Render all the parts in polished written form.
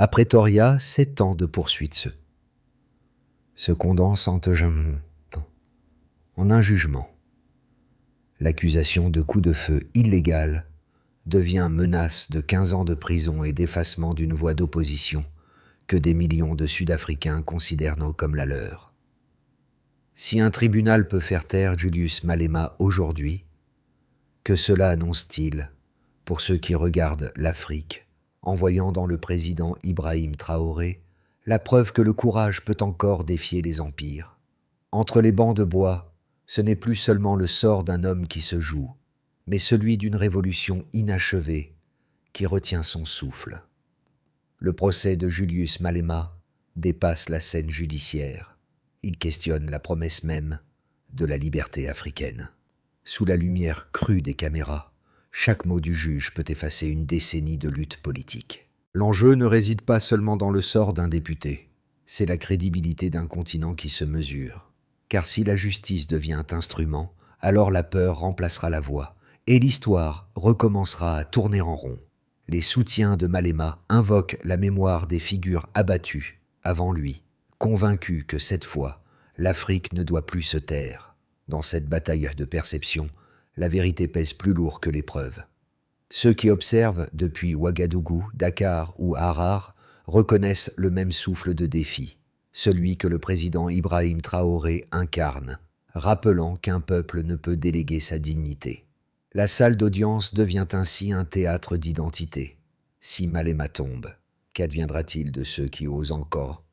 À Pretoria, 7 ans de poursuite se condensent en un jugement. L'accusation de coup de feu illégal devient menace de 15 ans de prison et d'effacement d'une voix d'opposition que des millions de Sud-Africains considèrent comme la leur. Si un tribunal peut faire taire Julius Malema aujourd'hui, que cela annonce-t-il pour ceux qui regardent l'Afrique en voyant dans le président Ibrahim Traoré la preuve que le courage peut encore défier les empires? Entre les bancs de bois, ce n'est plus seulement le sort d'un homme qui se joue, mais celui d'une révolution inachevée qui retient son souffle. Le procès de Julius Malema dépasse la scène judiciaire. Il questionne la promesse même de la liberté africaine. Sous la lumière crue des caméras, chaque mot du juge peut effacer une décennie de lutte politique. L'enjeu ne réside pas seulement dans le sort d'un député, c'est la crédibilité d'un continent qui se mesure. Car si la justice devient instrument, alors la peur remplacera la voix, et l'histoire recommencera à tourner en rond. Les soutiens de Malema invoquent la mémoire des figures abattues avant lui, convaincus que cette fois, l'Afrique ne doit plus se taire. Dans cette bataille de perception, la vérité pèse plus lourd que les preuves. Ceux qui observent depuis Ouagadougou, Dakar ou Harare reconnaissent le même souffle de défi, celui que le président Ibrahim Traoré incarne, rappelant qu'un peuple ne peut déléguer sa dignité. La salle d'audience devient ainsi un théâtre d'identité. Si Malema tombe, qu'adviendra-t-il de ceux qui osent encore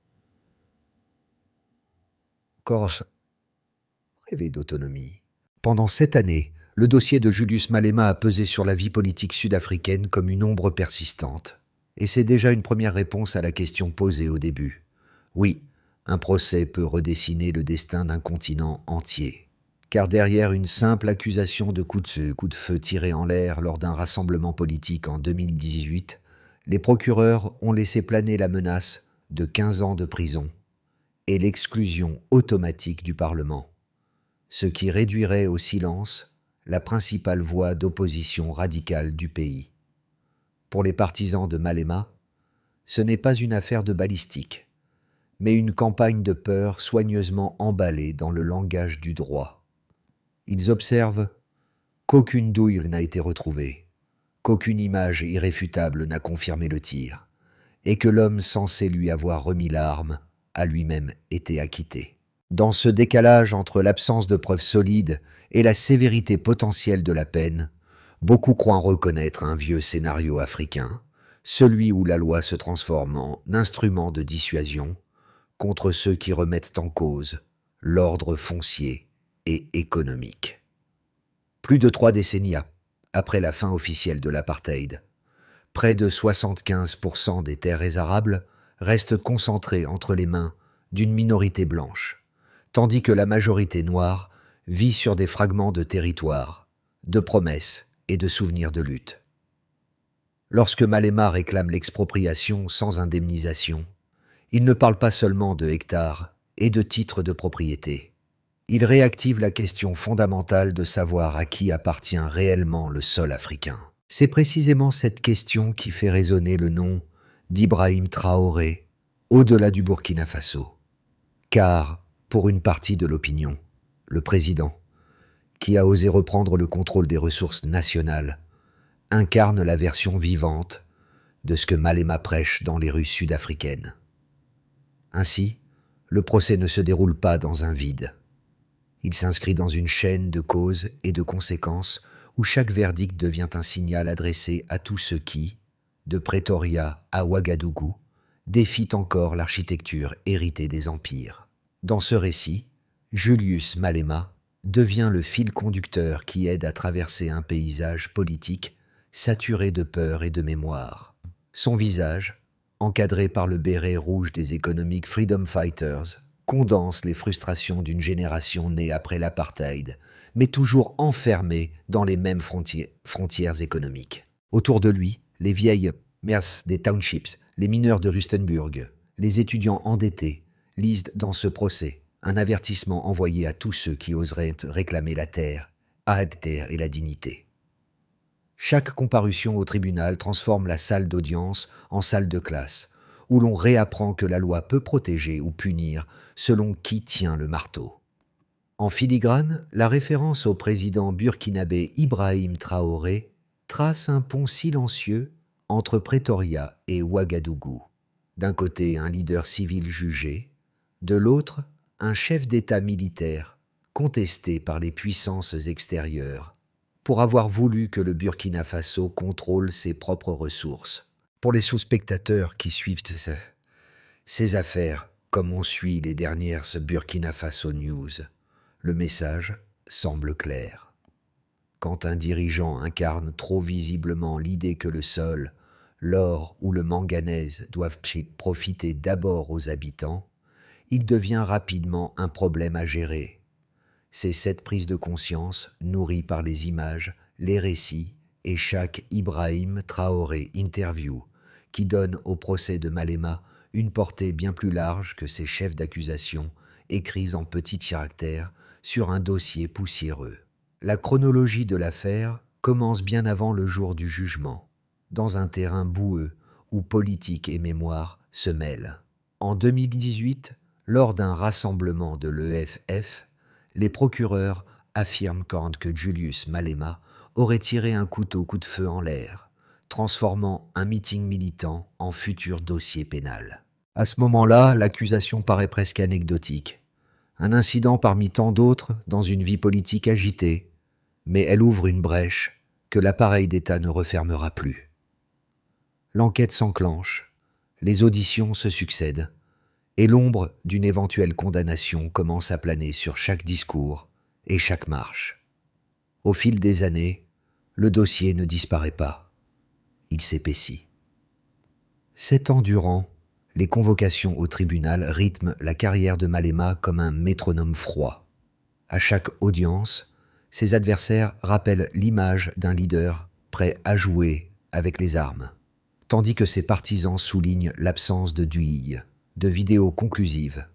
rêver d'autonomie? Pendant 7 années, le dossier de Julius Malema a pesé sur la vie politique sud-africaine comme une ombre persistante. Et c'est déjà une première réponse à la question posée au début. Oui, un procès peut redessiner le destin d'un continent entier. Car derrière une simple accusation de coup de feu tiré en l'air lors d'un rassemblement politique en 2018, les procureurs ont laissé planer la menace de 15 ans de prison et l'exclusion automatique du Parlement, ce qui réduirait au silence la principale voix d'opposition radicale du pays. Pour les partisans de Malema, ce n'est pas une affaire de balistique, mais une campagne de peur soigneusement emballée dans le langage du droit. Ils observent qu'aucune douille n'a été retrouvée, qu'aucune image irréfutable n'a confirmé le tir, et que l'homme censé lui avoir remis l'arme a lui-même été acquitté. Dans ce décalage entre l'absence de preuves solides et la sévérité potentielle de la peine, beaucoup croient reconnaître un vieux scénario africain, celui où la loi se transforme en instrument de dissuasion contre ceux qui remettent en cause l'ordre foncier et économique. Plus de 3 décennies après la fin officielle de l'apartheid, près de 75% des terres arables restent concentrées entre les mains d'une minorité blanche, tandis que la majorité noire vit sur des fragments de territoire, de promesses et de souvenirs de lutte. Lorsque Malema réclame l'expropriation sans indemnisation, il ne parle pas seulement de hectares et de titres de propriété. Il réactive la question fondamentale de savoir à qui appartient réellement le sol africain. C'est précisément cette question qui fait résonner le nom d'Ibrahim Traoré au-delà du Burkina Faso. Car, pour une partie de l'opinion, le président, qui a osé reprendre le contrôle des ressources nationales, incarne la version vivante de ce que Malema prêche dans les rues sud-africaines. Ainsi, le procès ne se déroule pas dans un vide. Il s'inscrit dans une chaîne de causes et de conséquences où chaque verdict devient un signal adressé à tous ceux qui, de Pretoria à Ouagadougou, défient encore l'architecture héritée des empires. Dans ce récit, Julius Malema devient le fil conducteur qui aide à traverser un paysage politique saturé de peur et de mémoire. Son visage, encadré par le béret rouge des Economic Freedom Fighters, condense les frustrations d'une génération née après l'apartheid, mais toujours enfermée dans les mêmes frontières économiques. Autour de lui, les vieilles mers des townships, les mineurs de Rustenburg, les étudiants endettés, lisent dans ce procès un avertissement envoyé à tous ceux qui oseraient réclamer la terre et la dignité. Chaque comparution au tribunal transforme la salle d'audience en salle de classe, où l'on réapprend que la loi peut protéger ou punir selon qui tient le marteau. En filigrane, la référence au président burkinabé Ibrahim Traoré trace un pont silencieux entre Pretoria et Ouagadougou. D'un côté, un leader civil jugé, de l'autre, un chef d'État militaire contesté par les puissances extérieures pour avoir voulu que le Burkina Faso contrôle ses propres ressources. Pour les sous-spectateurs qui suivent ces affaires, comme on suit les dernières Burkina Faso News, le message semble clair. Quand un dirigeant incarne trop visiblement l'idée que le sol, l'or ou le manganèse doivent profiter d'abord aux habitants, il devient rapidement un problème à gérer. C'est cette prise de conscience, nourrie par les images, les récits et chaque Ibrahim Traoré interview, qui donne au procès de Malema une portée bien plus large que ses chefs d'accusation écrits en petits caractères sur un dossier poussiéreux. La chronologie de l'affaire commence bien avant le jour du jugement, dans un terrain boueux où politique et mémoire se mêlent. En 2018, lors d'un rassemblement de l'EFF, les procureurs affirment que Julius Malema aurait tiré un coup de feu en l'air, transformant un meeting militant en futur dossier pénal. À ce moment-là, l'accusation paraît presque anecdotique. Un incident parmi tant d'autres dans une vie politique agitée, mais elle ouvre une brèche que l'appareil d'État ne refermera plus. L'enquête s'enclenche, les auditions se succèdent, et l'ombre d'une éventuelle condamnation commence à planer sur chaque discours et chaque marche. Au fil des années, le dossier ne disparaît pas, il s'épaissit. 7 ans durant, les convocations au tribunal rythment la carrière de Malema comme un métronome froid. À chaque audience, ses adversaires rappellent l'image d'un leader prêt à jouer avec les armes, tandis que ses partisans soulignent l'absence de duille, de vidéos conclusives,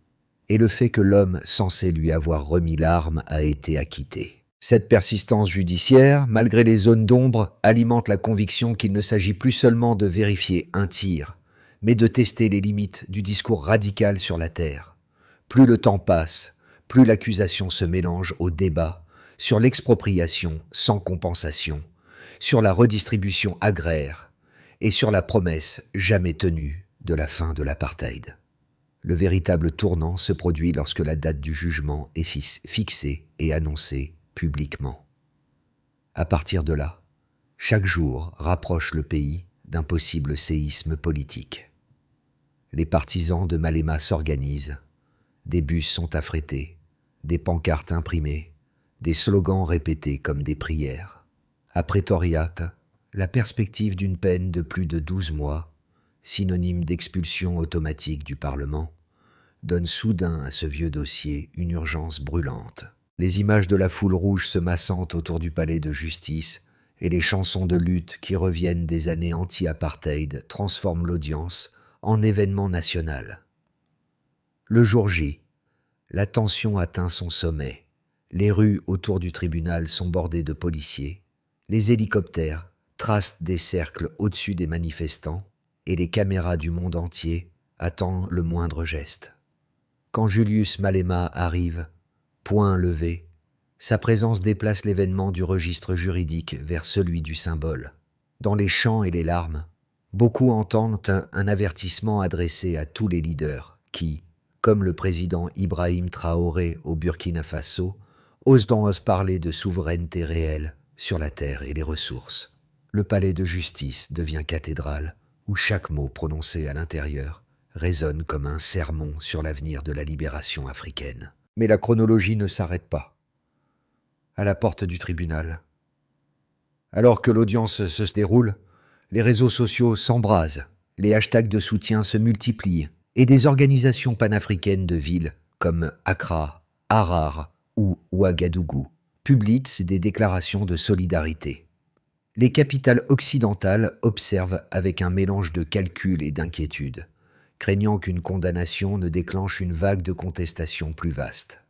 et le fait que l'homme censé lui avoir remis l'arme a été acquitté. Cette persistance judiciaire, malgré les zones d'ombre, alimente la conviction qu'il ne s'agit plus seulement de vérifier un tir, mais de tester les limites du discours radical sur la terre. Plus le temps passe, plus l'accusation se mélange au débat sur l'expropriation sans compensation, sur la redistribution agraire et sur la promesse jamais tenue de la fin de l'apartheid. Le véritable tournant se produit lorsque la date du jugement est fixée et annoncée publiquement. À partir de là, chaque jour rapproche le pays d'un possible séisme politique. Les partisans de Malema s'organisent, des bus sont affrétés, des pancartes imprimées, des slogans répétés comme des prières. À Pretoria, la perspective d'une peine de plus de 12 mois, synonyme d'expulsion automatique du Parlement, donne soudain à ce vieux dossier une urgence brûlante. Les images de la foule rouge se massant autour du palais de justice et les chansons de lutte qui reviennent des années anti-apartheid transforment l'audience en événement national. Le jour J, la tension atteint son sommet. Les rues autour du tribunal sont bordées de policiers. Les hélicoptères tracent des cercles au-dessus des manifestants et les caméras du monde entier attendent le moindre geste. Quand Julius Malema arrive, poing levé, sa présence déplace l'événement du registre juridique vers celui du symbole. Dans les chants et les larmes, beaucoup entendent un avertissement adressé à tous les leaders qui, comme le président Ibrahim Traoré au Burkina Faso, osent parler de souveraineté réelle sur la terre et les ressources. Le palais de justice devient cathédrale où chaque mot prononcé à l'intérieur résonne comme un sermon sur l'avenir de la libération africaine. Mais la chronologie ne s'arrête pas. À la porte du tribunal, alors que l'audience se déroule, les réseaux sociaux s'embrasent, les hashtags de soutien se multiplient et des organisations panafricaines de villes comme Accra, Harare ou Ouagadougou publient des déclarations de solidarité. Les capitales occidentales observent avec un mélange de calcul et d'inquiétude, craignant qu'une condamnation ne déclenche une vague de contestation plus vaste.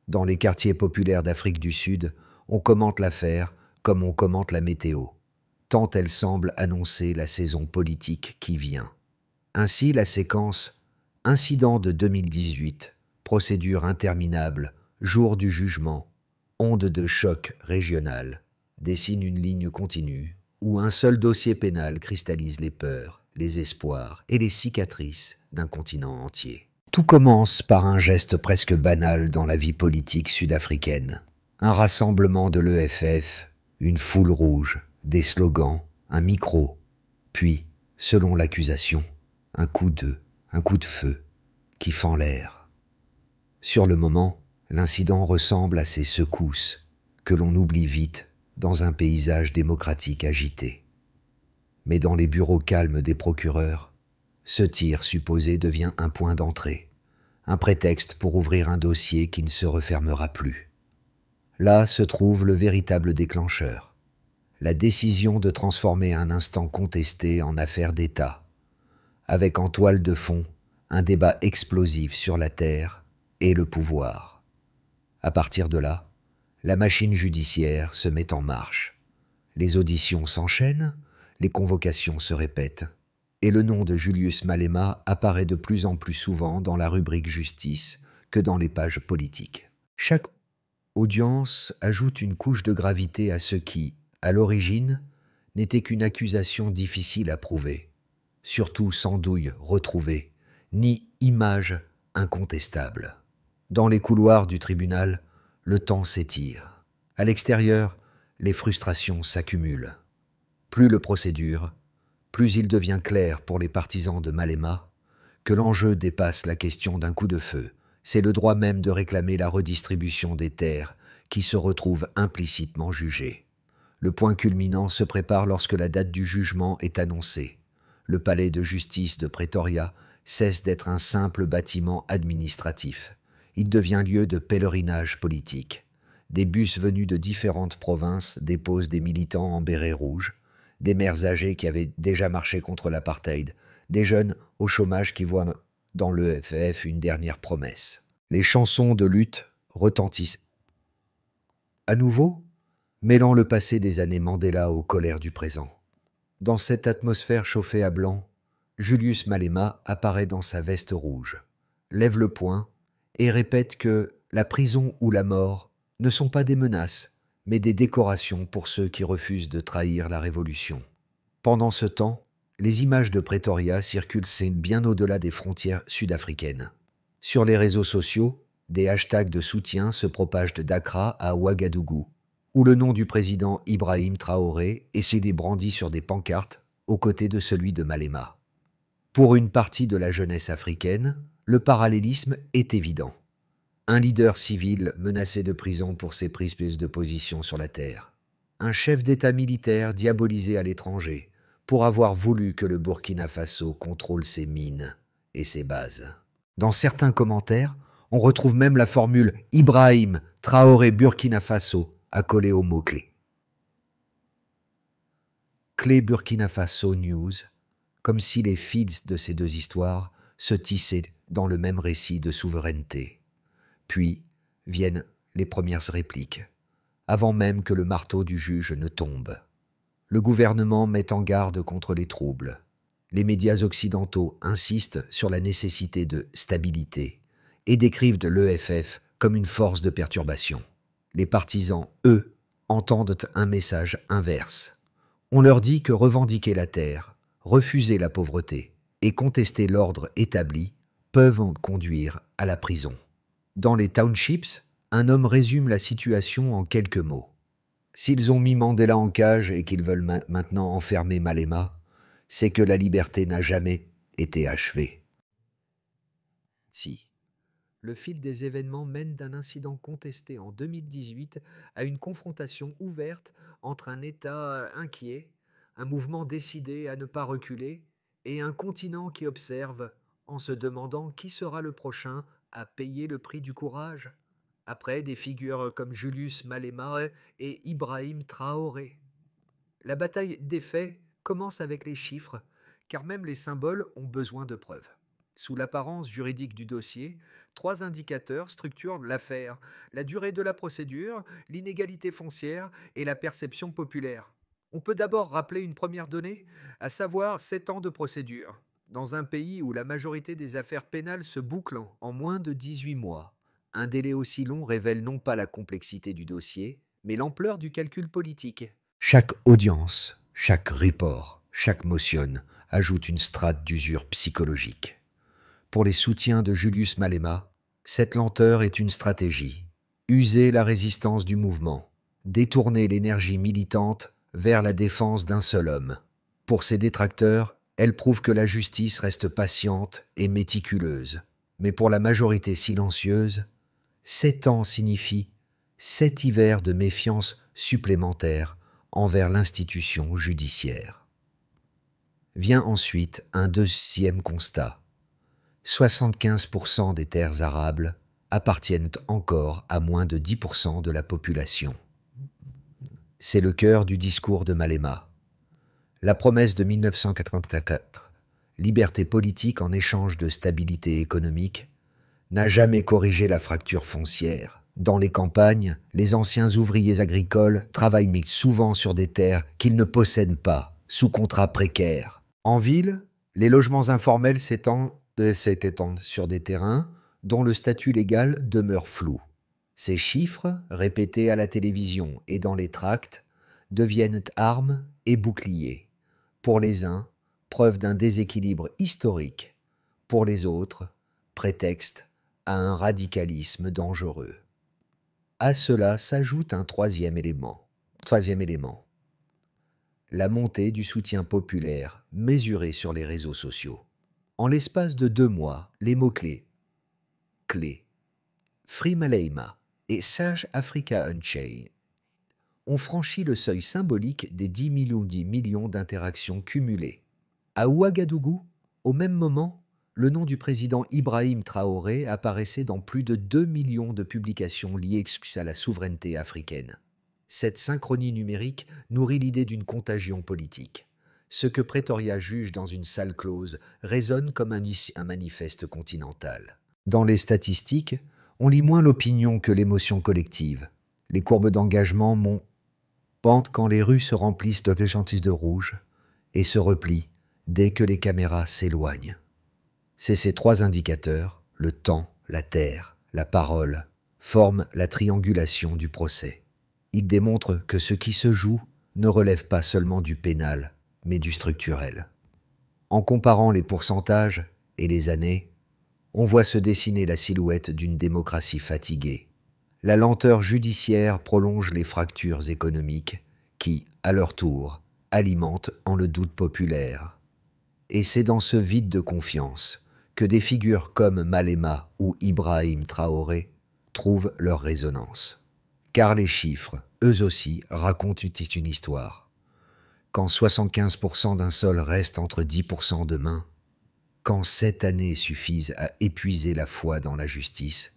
Dans les quartiers populaires d'Afrique du Sud, on commente l'affaire comme on commente la météo, tant elle semble annoncer la saison politique qui vient. Ainsi, la séquence incident de 2018, procédure interminable, jour du jugement, onde de choc régionale, dessine une ligne continue où un seul dossier pénal cristallise les peurs, les espoirs et les cicatrices d'un continent entier. Tout commence par un geste presque banal dans la vie politique sud-africaine. Un rassemblement de l'EFF, une foule rouge, des slogans, un micro, puis, selon l'accusation, un coup de feu, qui fend l'air. Sur le moment, l'incident ressemble à ces secousses que l'on oublie vite dans un paysage démocratique agité. Mais dans les bureaux calmes des procureurs, ce tir supposé devient un point d'entrée, un prétexte pour ouvrir un dossier qui ne se refermera plus. Là se trouve le véritable déclencheur, la décision de transformer un instant contesté en affaire d'État, avec en toile de fond un débat explosif sur la terre et le pouvoir. À partir de là, la machine judiciaire se met en marche. Les auditions s'enchaînent, les convocations se répètent, et le nom de Julius Malema apparaît de plus en plus souvent dans la rubrique justice que dans les pages politiques. Chaque audience ajoute une couche de gravité à ce qui, à l'origine, n'était qu'une accusation difficile à prouver, surtout sans douille retrouvée, ni image incontestable. Dans les couloirs du tribunal, le temps s'étire. À l'extérieur, les frustrations s'accumulent. Plus le procès dure, plus il devient clair pour les partisans de Malema que l'enjeu dépasse la question d'un coup de feu. C'est le droit même de réclamer la redistribution des terres qui se retrouve implicitement jugé. Le point culminant se prépare lorsque la date du jugement est annoncée. Le palais de justice de Pretoria cesse d'être un simple bâtiment administratif. Il devient lieu de pèlerinage politique. Des bus venus de différentes provinces déposent des militants en béret rouge, des mères âgées qui avaient déjà marché contre l'apartheid, des jeunes au chômage qui voient dans l'EFF une dernière promesse. Les chansons de lutte retentissent à nouveau, mêlant le passé des années Mandela aux colères du présent. Dans cette atmosphère chauffée à blanc, Julius Malema apparaît dans sa veste rouge, lève le poing et répète que la prison ou la mort ne sont pas des menaces, mais des décorations pour ceux qui refusent de trahir la révolution. Pendant ce temps, les images de Pretoria circulent bien au-delà des frontières sud-africaines. Sur les réseaux sociaux, des hashtags de soutien se propagent d'Accra à Ouagadougou, où le nom du président Ibrahim Traoré est brandi sur des pancartes aux côtés de celui de Malema. Pour une partie de la jeunesse africaine, le parallélisme est évident. Un leader civil menacé de prison pour ses prises de position sur la terre. Un chef d'État militaire diabolisé à l'étranger pour avoir voulu que le Burkina Faso contrôle ses mines et ses bases. Dans certains commentaires, on retrouve même la formule « Ibrahim Traoré Burkina Faso » accolée au mot-clé. Clé Burkina Faso News, comme si les fils de ces deux histoires se tissaient dans le même récit de souveraineté. Puis viennent les premières répliques, avant même que le marteau du juge ne tombe. Le gouvernement met en garde contre les troubles. Les médias occidentaux insistent sur la nécessité de stabilité et décrivent l'EFF comme une force de perturbation. Les partisans, eux, entendent un message inverse. On leur dit que revendiquer la terre, refuser la pauvreté et contester l'ordre établi peuvent en conduire à la prison. Dans les townships, un homme résume la situation en quelques mots. S'ils ont mis Mandela en cage et qu'ils veulent maintenant enfermer Malema, c'est que la liberté n'a jamais été achevée. Si. Le fil des événements mène d'un incident contesté en 2018 à une confrontation ouverte entre un État inquiet, un mouvement décidé à ne pas reculer et un continent qui observe en se demandant qui sera le prochain à payer le prix du courage, après des figures comme Julius Malema et Ibrahim Traoré. La bataille des faits commence avec les chiffres, car même les symboles ont besoin de preuves. Sous l'apparence juridique du dossier, 3 indicateurs structurent l'affaire: la durée de la procédure, l'inégalité foncière et la perception populaire. On peut d'abord rappeler une première donnée, à savoir 7 ans de procédure. Dans un pays où la majorité des affaires pénales se bouclent en moins de 18 mois, un délai aussi long révèle non pas la complexité du dossier, mais l'ampleur du calcul politique. Chaque audience, chaque report, chaque motion ajoute une strate d'usure psychologique. Pour les soutiens de Julius Malema, cette lenteur est une stratégie. User la résistance du mouvement, détourner l'énergie militante vers la défense d'un seul homme. Pour ses détracteurs, elle prouve que la justice reste patiente et méticuleuse. Mais pour la majorité silencieuse, 7 ans signifient 7 hivers de méfiance supplémentaire envers l'institution judiciaire. Vient ensuite un deuxième constat. 75% des terres arables appartiennent encore à moins de 10% de la population. C'est le cœur du discours de Malema. La promesse de 1984, liberté politique en échange de stabilité économique, n'a jamais corrigé la fracture foncière. Dans les campagnes, les anciens ouvriers agricoles travaillent souvent sur des terres qu'ils ne possèdent pas, sous contrat précaire. En ville, les logements informels s'étendent sur des terrains dont le statut légal demeure flou. Ces chiffres, répétés à la télévision et dans les tracts, deviennent armes et boucliers. Pour les uns, preuve d'un déséquilibre historique. Pour les autres, prétexte à un radicalisme dangereux. À cela s'ajoute un troisième élément. La montée du soutien populaire mesuré sur les réseaux sociaux. En l'espace de 2 mois, les mots-clés Free Malema et Sage Africa Unchained ont franchi le seuil symbolique des 10 millions d'interactions cumulées. À Ouagadougou, au même moment, le nom du président Ibrahim Traoré apparaissait dans plus de 2 millions de publications liées à la souveraineté africaine. Cette synchronie numérique nourrit l'idée d'une contagion politique. Ce que Pretoria juge dans une salle close résonne comme un manifeste continental. Dans les statistiques, on lit moins l'opinion que l'émotion collective. Les courbes d'engagement montent quand les rues se remplissent de gentilles de rouge et se replient dès que les caméras s'éloignent. C'est ces 3 indicateurs, le temps, la terre, la parole, forment la triangulation du procès. Ils démontrent que ce qui se joue ne relève pas seulement du pénal, mais du structurel. En comparant les pourcentages et les années, on voit se dessiner la silhouette d'une démocratie fatiguée. La lenteur judiciaire prolonge les fractures économiques qui, à leur tour, alimentent le doute populaire. Et c'est dans ce vide de confiance que des figures comme Malema ou Ibrahim Traoré trouvent leur résonance. Car les chiffres, eux aussi, racontent une histoire. Quand 75% d'un sol reste entre 10% de main, quand 7 années suffisent à épuiser la foi dans la justice,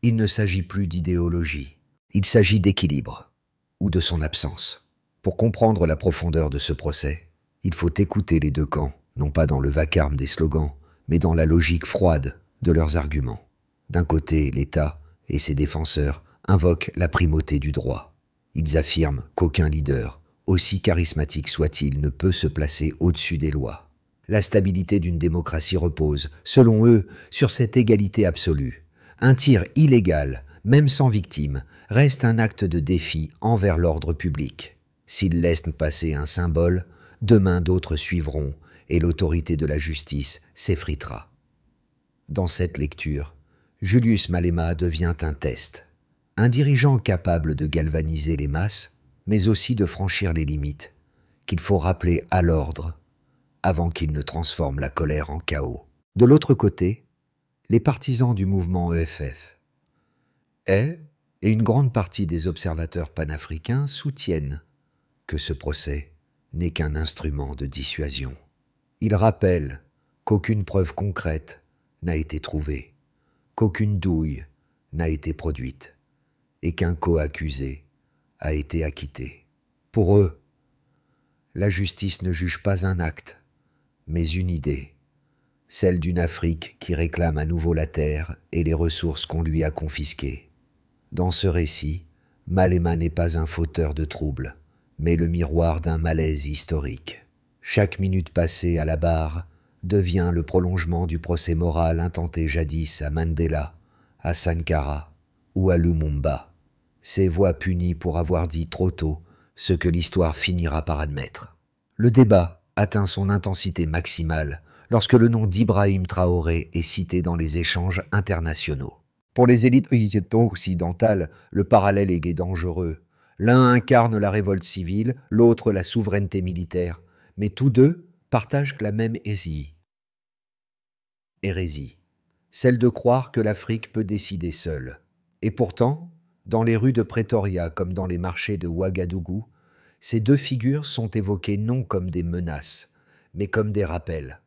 il ne s'agit plus d'idéologie, il s'agit d'équilibre, ou de son absence. Pour comprendre la profondeur de ce procès, il faut écouter les 2 camps, non pas dans le vacarme des slogans, mais dans la logique froide de leurs arguments. D'un côté, l'État et ses défenseurs invoquent la primauté du droit. Ils affirment qu'aucun leader, aussi charismatique soit-il, ne peut se placer au-dessus des lois. La stabilité d'une démocratie repose, selon eux, sur cette égalité absolue. Un tir illégal, même sans victime, reste un acte de défi envers l'ordre public. S'ils laissent passer un symbole, demain d'autres suivront et l'autorité de la justice s'effritera. Dans cette lecture, Julius Malema devient un test. Un dirigeant capable de galvaniser les masses, mais aussi de franchir les limites, qu'il faut rappeler à l'ordre avant qu'il ne transforme la colère en chaos. De l'autre côté, les partisans du mouvement EFF et une grande partie des observateurs panafricains soutiennent que ce procès n'est qu'un instrument de dissuasion. Ils rappellent qu'aucune preuve concrète n'a été trouvée, qu'aucune douille n'a été produite et qu'un co-accusé a été acquitté. Pour eux, la justice ne juge pas un acte, mais une idée, celle d'une Afrique qui réclame à nouveau la terre et les ressources qu'on lui a confisquées. Dans ce récit, Malema n'est pas un fauteur de troubles, mais le miroir d'un malaise historique. Chaque minute passée à la barre devient le prolongement du procès moral intenté jadis à Mandela, à Sankara ou à Lumumba. Ces voix punies pour avoir dit trop tôt ce que l'histoire finira par admettre. Le débat atteint son intensité maximale lorsque le nom d'Ibrahim Traoré est cité dans les échanges internationaux. Pour les élites occidentales, le parallèle est dangereux. L'un incarne la révolte civile, l'autre la souveraineté militaire, mais tous deux partagent la même hérésie, celle de croire que l'Afrique peut décider seule. Et pourtant, dans les rues de Pretoria comme dans les marchés de Ouagadougou, ces deux figures sont évoquées non comme des menaces, mais comme des rappels.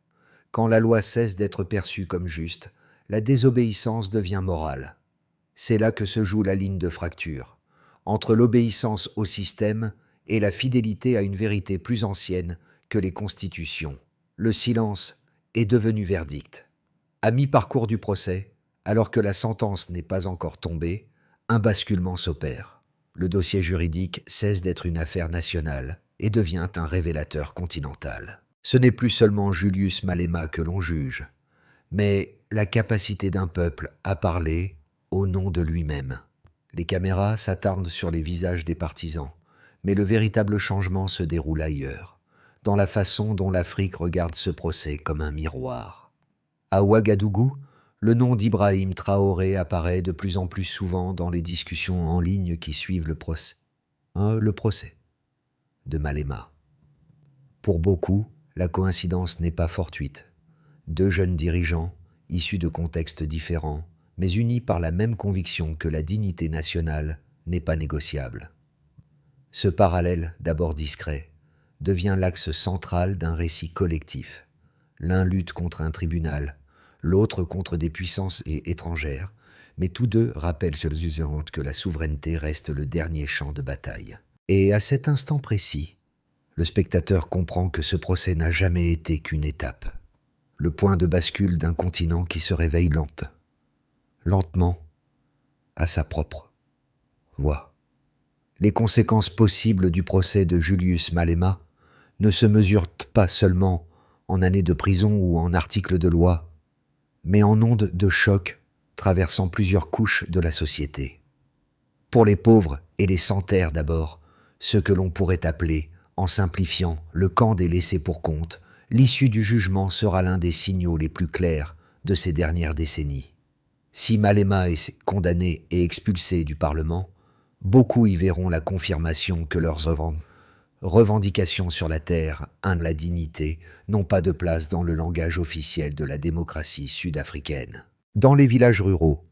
Quand la loi cesse d'être perçue comme juste, la désobéissance devient morale. C'est là que se joue la ligne de fracture, entre l'obéissance au système et la fidélité à une vérité plus ancienne que les constitutions. Le silence est devenu verdict. À mi-parcours du procès, alors que la sentence n'est pas encore tombée, un basculement s'opère. Le dossier juridique cesse d'être une affaire nationale et devient un révélateur continental. Ce n'est plus seulement Julius Malema que l'on juge, mais la capacité d'un peuple à parler au nom de lui-même. Les caméras s'attardent sur les visages des partisans, mais le véritable changement se déroule ailleurs, dans la façon dont l'Afrique regarde ce procès comme un miroir. À Ouagadougou, le nom d'Ibrahim Traoré apparaît de plus en plus souvent dans les discussions en ligne qui suivent le procès de Malema. Pour beaucoup, la coïncidence n'est pas fortuite. Deux jeunes dirigeants, issus de contextes différents, mais unis par la même conviction que la dignité nationale n'est pas négociable. Ce parallèle, d'abord discret, devient l'axe central d'un récit collectif. L'un lutte contre un tribunal, l'autre contre des puissances étrangères, mais tous deux rappellent que la souveraineté reste le dernier champ de bataille. Et à cet instant précis, le spectateur comprend que ce procès n'a jamais été qu'une étape, le point de bascule d'un continent qui se réveille lentement, à sa propre voix. Les conséquences possibles du procès de Julius Malema ne se mesurent pas seulement en années de prison ou en articles de loi, mais en ondes de choc traversant plusieurs couches de la société. Pour les pauvres et les sans-terre d'abord, ce que l'on pourrait appeler, en simplifiant, le camp des laissés-pour-compte, l'issue du jugement sera l'un des signaux les plus clairs de ces dernières décennies. Si Malema est condamné et expulsé du Parlement, beaucoup y verront la confirmation que leurs revendications sur la terre, la dignité, n'ont pas de place dans le langage officiel de la démocratie sud-africaine. Dans les villages ruraux,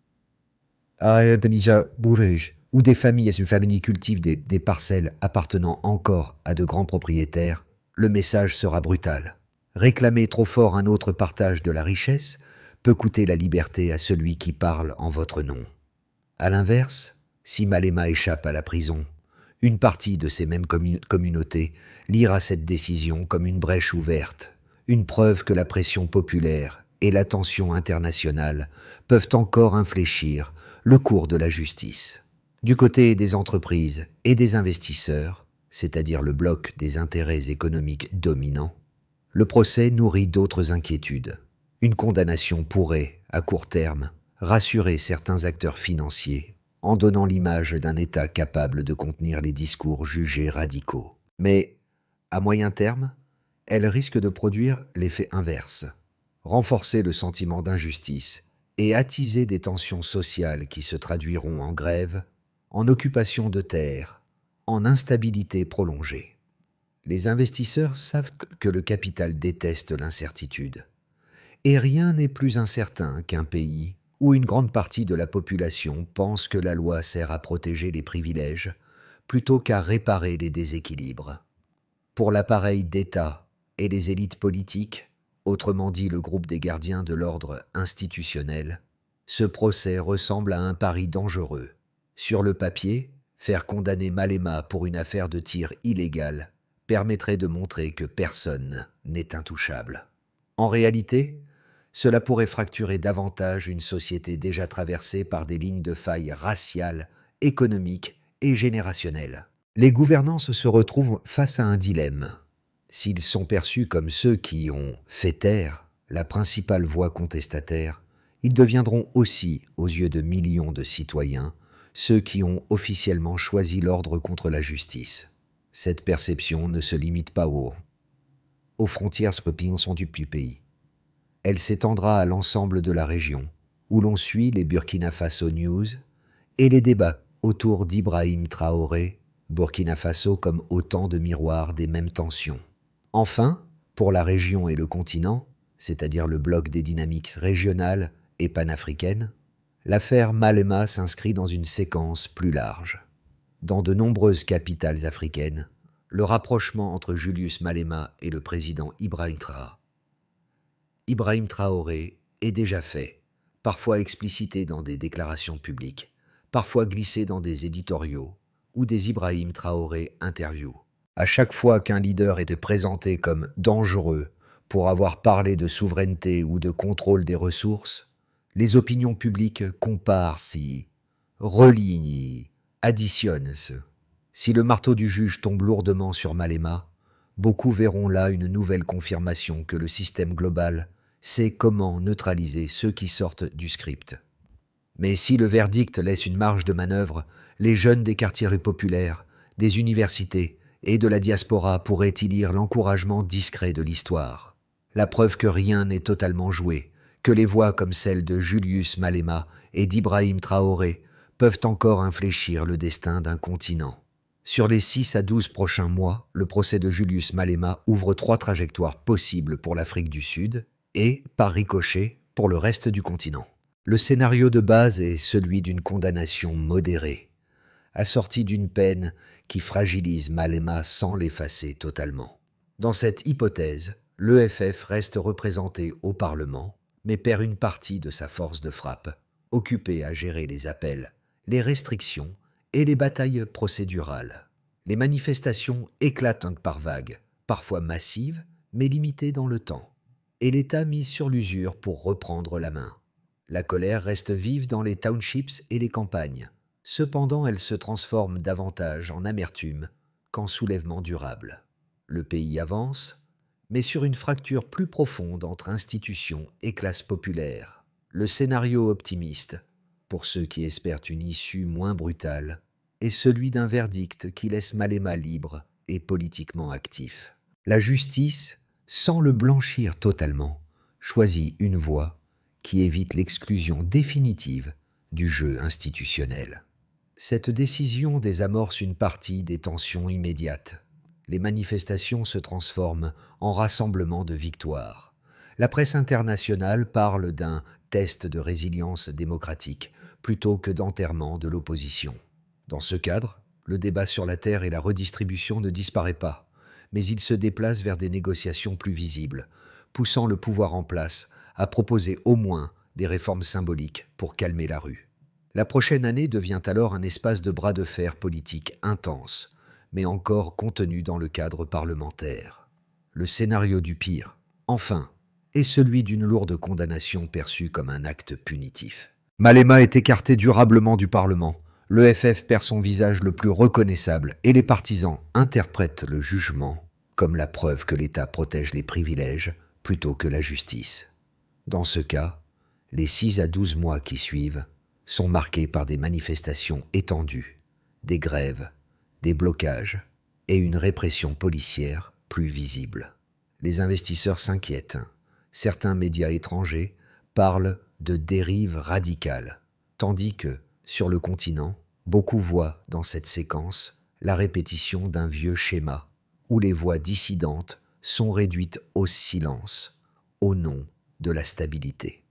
où des familles cultivent des parcelles appartenant encore à de grands propriétaires, le message sera brutal. Réclamer trop fort un autre partage de la richesse peut coûter la liberté à celui qui parle en votre nom. À l'inverse, si Malema échappe à la prison, une partie de ces mêmes communautés lira cette décision comme une brèche ouverte, une preuve que la pression populaire et la tension internationale peuvent encore infléchir le cours de la justice. Du côté des entreprises et des investisseurs, c'est-à-dire le bloc des intérêts économiques dominants, le procès nourrit d'autres inquiétudes. Une condamnation pourrait, à court terme, rassurer certains acteurs financiers en donnant l'image d'un État capable de contenir les discours jugés radicaux. Mais, à moyen terme, elle risque de produire l'effet inverse, renforcer le sentiment d'injustice et attiser des tensions sociales qui se traduiront en grève, en occupation de terres, en instabilité prolongée. Les investisseurs savent que le capital déteste l'incertitude. Et rien n'est plus incertain qu'un pays où une grande partie de la population pense que la loi sert à protéger les privilèges plutôt qu'à réparer les déséquilibres. Pour l'appareil d'État et les élites politiques, autrement dit le groupe des gardiens de l'ordre institutionnel, ce procès ressemble à un pari dangereux. Sur le papier, faire condamner Malema pour une affaire de tir illégale permettrait de montrer que personne n'est intouchable. En réalité, cela pourrait fracturer davantage une société déjà traversée par des lignes de faille raciales, économiques et générationnelles. Les gouvernants se retrouvent face à un dilemme. S'ils sont perçus comme ceux qui ont fait taire la principale voix contestataire, ils deviendront aussi, aux yeux de millions de citoyens, ceux qui ont officiellement choisi l'ordre contre la justice. Cette perception ne se limite pas aux frontières sont du pays. Elle s'étendra à l'ensemble de la région, où l'on suit les Burkina Faso News et les débats autour d'Ibrahim Traoré, Burkina Faso comme autant de miroirs des mêmes tensions. Enfin, pour la région et le continent, c'est-à-dire le bloc des dynamiques régionales et panafricaines, l'affaire Malema s'inscrit dans une séquence plus large. Dans de nombreuses capitales africaines, le rapprochement entre Julius Malema et le président Ibrahim Traoré est déjà fait, parfois explicité dans des déclarations publiques, parfois glissé dans des éditoriaux ou des Ibrahim Traoré interviews. À chaque fois qu'un leader était présenté comme dangereux pour avoir parlé de souveraineté ou de contrôle des ressources, les opinions publiques comparent relient, additionnent. Si le marteau du juge tombe lourdement sur Malema, beaucoup verront là une nouvelle confirmation que le système global sait comment neutraliser ceux qui sortent du script. Mais si le verdict laisse une marge de manœuvre, les jeunes des quartiers populaires, des universités et de la diaspora pourraient y lire l'encouragement discret de l'histoire. La preuve que rien n'est totalement joué, que les voix comme celle de Julius Malema et d'Ibrahim Traoré peuvent encore infléchir le destin d'un continent. Sur les 6 à 12 prochains mois, le procès de Julius Malema ouvre 3 trajectoires possibles pour l'Afrique du Sud et, par ricochet, pour le reste du continent. Le scénario de base est celui d'une condamnation modérée, assortie d'une peine qui fragilise Malema sans l'effacer totalement. Dans cette hypothèse, l'EFF reste représenté au Parlement, mais perd une partie de sa force de frappe, occupée à gérer les appels, les restrictions et les batailles procédurales. Les manifestations éclatent par vagues, parfois massives, mais limitées dans le temps, et l'État mise sur l'usure pour reprendre la main. La colère reste vive dans les townships et les campagnes. Cependant, elle se transforme davantage en amertume qu'en soulèvement durable. Le pays avance, mais sur une fracture plus profonde entre institutions et classes populaires. Le scénario optimiste, pour ceux qui espèrent une issue moins brutale, est celui d'un verdict qui laisse Malema libre et politiquement actif. La justice, sans le blanchir totalement, choisit une voie qui évite l'exclusion définitive du jeu institutionnel. Cette décision désamorce une partie des tensions immédiates. Les manifestations se transforment en rassemblements de victoire. La presse internationale parle d'un test de résilience démocratique plutôt que d'enterrement de l'opposition. Dans ce cadre, le débat sur la terre et la redistribution ne disparaît pas, mais il se déplace vers des négociations plus visibles, poussant le pouvoir en place à proposer au moins des réformes symboliques pour calmer la rue. La prochaine année devient alors un espace de bras de fer politique intense, mais encore contenu dans le cadre parlementaire. Le scénario du pire, enfin, est celui d'une lourde condamnation perçue comme un acte punitif. Malema est écarté durablement du Parlement, l'EFF perd son visage le plus reconnaissable et les partisans interprètent le jugement comme la preuve que l'État protège les privilèges plutôt que la justice. Dans ce cas, les 6 à 12 mois qui suivent sont marqués par des manifestations étendues, des grèves, des blocages et une répression policière plus visible. Les investisseurs s'inquiètent. Certains médias étrangers parlent de dérive radicale, tandis que, sur le continent, beaucoup voient dans cette séquence la répétition d'un vieux schéma où les voix dissidentes sont réduites au silence, au nom de la stabilité.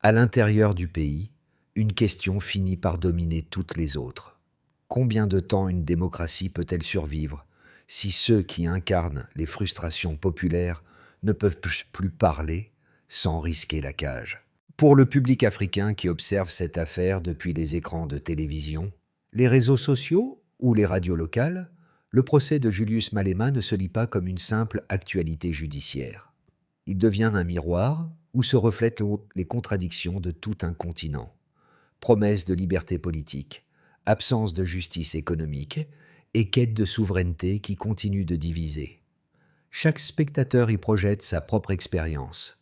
À l'intérieur du pays, une question finit par dominer toutes les autres. Combien de temps une démocratie peut-elle survivre si ceux qui incarnent les frustrations populaires ne peuvent plus parler sans risquer la cage? Pour le public africain qui observe cette affaire depuis les écrans de télévision, les réseaux sociaux ou les radios locales, le procès de Julius Malema ne se lit pas comme une simple actualité judiciaire. Il devient un miroir où se reflètent les contradictions de tout un continent. Promesses de liberté politique, absence de justice économique et quête de souveraineté qui continue de diviser. Chaque spectateur y projette sa propre expérience,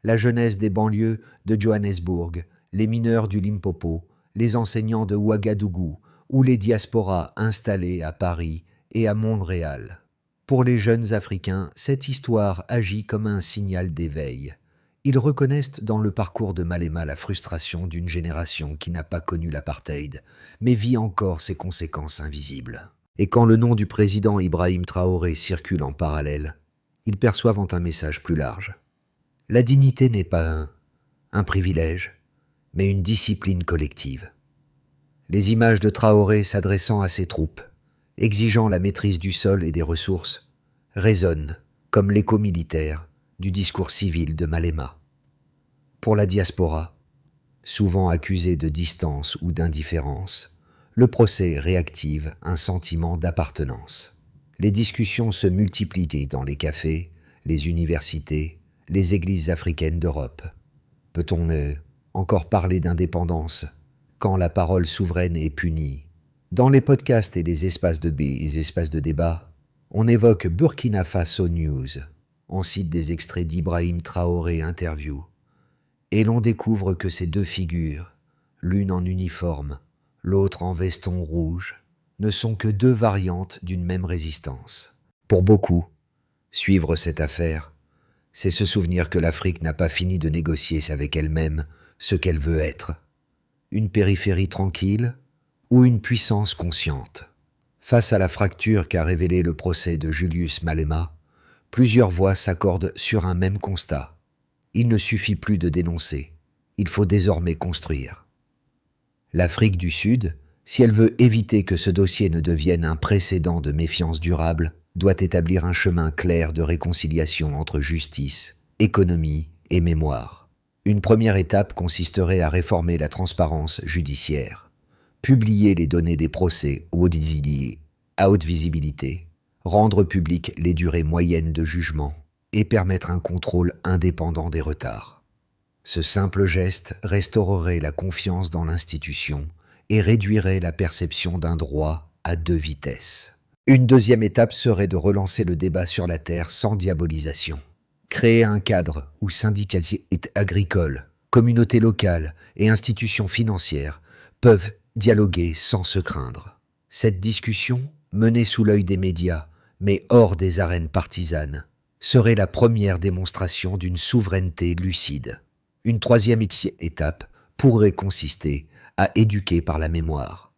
la jeunesse des banlieues de Johannesburg, les mineurs du Limpopo, les enseignants de Ouagadougou ou les diasporas installées à Paris et à Montréal. Pour les jeunes Africains, cette histoire agit comme un signal d'éveil. Ils reconnaissent dans le parcours de Malema la frustration d'une génération qui n'a pas connu l'apartheid, mais vit encore ses conséquences invisibles. Et quand le nom du président Ibrahim Traoré circule en parallèle, ils perçoivent un message plus large. La dignité n'est pas un privilège, mais une discipline collective. Les images de Traoré s'adressant à ses troupes, exigeant la maîtrise du sol et des ressources, résonnent comme l'écho militaire du discours civil de Malema. Pour la diaspora, souvent accusée de distance ou d'indifférence, le procès réactive un sentiment d'appartenance. Les discussions se multiplient dans les cafés, les universités, les églises africaines d'Europe. Peut-on encore parler d'indépendance quand la parole souveraine est punie? Dans les podcasts et les espaces de débat, on évoque Burkina Faso News. On cite des extraits d'Ibrahim Traoré interview. Et l'on découvre que ces deux figures, l'une en uniforme, l'autre en veston rouge, ne sont que deux variantes d'une même résistance. Pour beaucoup, suivre cette affaire, c'est se souvenir que l'Afrique n'a pas fini de négocier avec elle-même ce qu'elle veut être. Une périphérie tranquille ou une puissance consciente. Face à la fracture qu'a révélé le procès de Julius Malema, plusieurs voix s'accordent sur un même constat. Il ne suffit plus de dénoncer, il faut désormais construire. L'Afrique du Sud, si elle veut éviter que ce dossier ne devienne un précédent de méfiance durable, doit établir un chemin clair de réconciliation entre justice, économie et mémoire. Une première étape consisterait à réformer la transparence judiciaire, publier les données des procès à haute visibilité, rendre publiques les durées moyennes de jugement et permettre un contrôle indépendant des retards. Ce simple geste restaurerait la confiance dans l'institution et réduirait la perception d'un droit à deux vitesses. Une deuxième étape serait de relancer le débat sur la terre sans diabolisation. Créer un cadre où syndicats agricoles, communautés locales et institutions financières peuvent dialoguer sans se craindre. Cette discussion, menée sous l'œil des médias, mais hors des arènes partisanes, serait la première démonstration d'une souveraineté lucide. Une troisième étape pourrait consister à éduquer par la mémoire.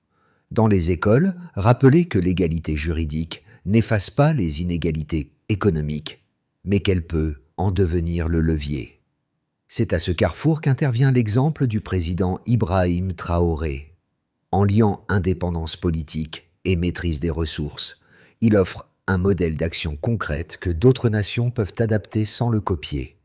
Dans les écoles, rappeler que l'égalité juridique n'efface pas les inégalités économiques, mais qu'elle peut en devenir le levier. C'est à ce carrefour qu'intervient l'exemple du président Ibrahim Traoré. En liant indépendance politique et maîtrise des ressources, il offre un modèle d'action concrète que d'autres nations peuvent adapter sans le copier.